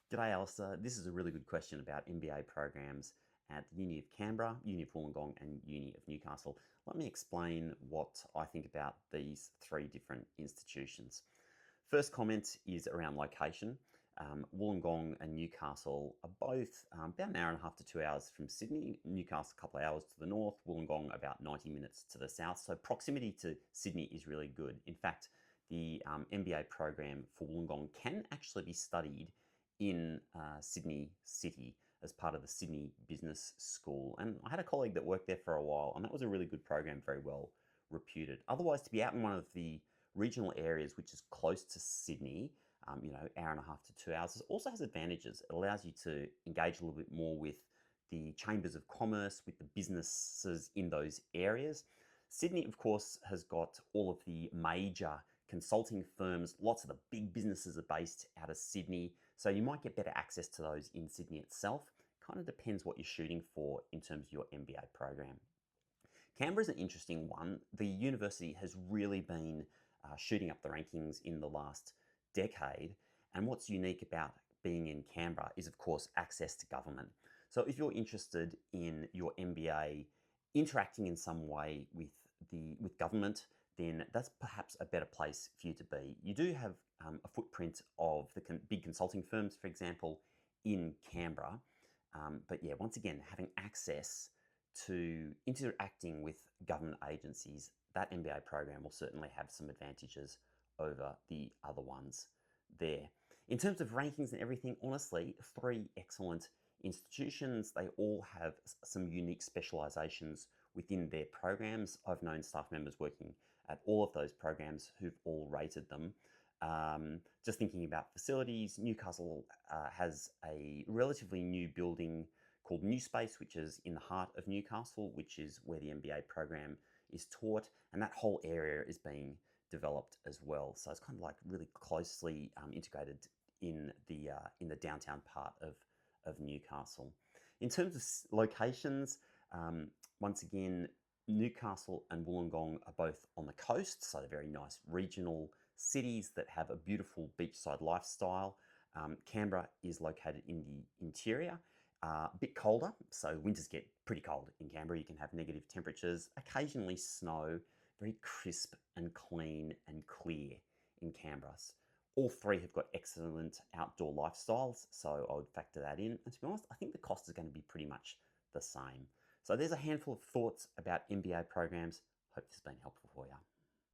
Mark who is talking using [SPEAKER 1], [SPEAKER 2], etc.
[SPEAKER 1] G'day, Alistair. This is a really good question about MBA programs at the Uni of Canberra, Uni of Wollongong, and Uni of Newcastle. Let me explain what I think about these three different institutions. First comment is around location. Wollongong and Newcastle are both about an hour and a half to 2 hours from Sydney. Newcastle a couple of hours to the north, Wollongong about 90 minutes to the south. So proximity to Sydney is really good. In fact, the MBA program for Wollongong can actually be studied in Sydney City as part of the Sydney Business School. And I had a colleague that worked there for a while, and that was a really good program, very well reputed. Otherwise, to be out in one of the regional areas, which is close to Sydney, hour and a half to 2 hours, it also has advantages. It allows you to engage a little bit more with the chambers of commerce, with the businesses in those areas. Sydney, of course, has got all of the major consulting firms. Lots of the big businesses are based out of Sydney, so you might get better access to those in Sydney itself. Kind of depends what you're shooting for in terms of your MBA program. Canberra's an interesting one. The university has really been shooting up the rankings in the last decade, and what's unique about being in Canberra is, of course, access to government. So if you're interested in your MBA interacting in some way with government, then that's perhaps a better place for you to be. You do have a footprint of the big consulting firms, for example, in Canberra. But yeah, once again, having access to interacting with government agencies, that MBA program will certainly have some advantages over the other ones there. In terms of rankings and everything, honestly, three excellent institutions. They all have some unique specializations within their programs. I've known staff members working at all of those programs who've all rated them. Just thinking about facilities, Newcastle has a relatively new building called New Space, which is in the heart of Newcastle, which is where the MBA program is taught, and that whole area is being developed as well. So it's kind of like really closely integrated in the downtown part of Newcastle. In terms of locations, once again, Newcastle and Wollongong are both on the coast, so they're very nice regional cities that have a beautiful beachside lifestyle. Canberra is located in the interior, a bit colder, so winters get pretty cold in Canberra. You can have negative temperatures, occasionally snow, very crisp and clean and clear in Canberra. All three have got excellent outdoor lifestyles, so I would factor that in. And to be honest, I think the cost is going to be pretty much the same. So there's a handful of thoughts about MBA programs. Hope this has been helpful for you.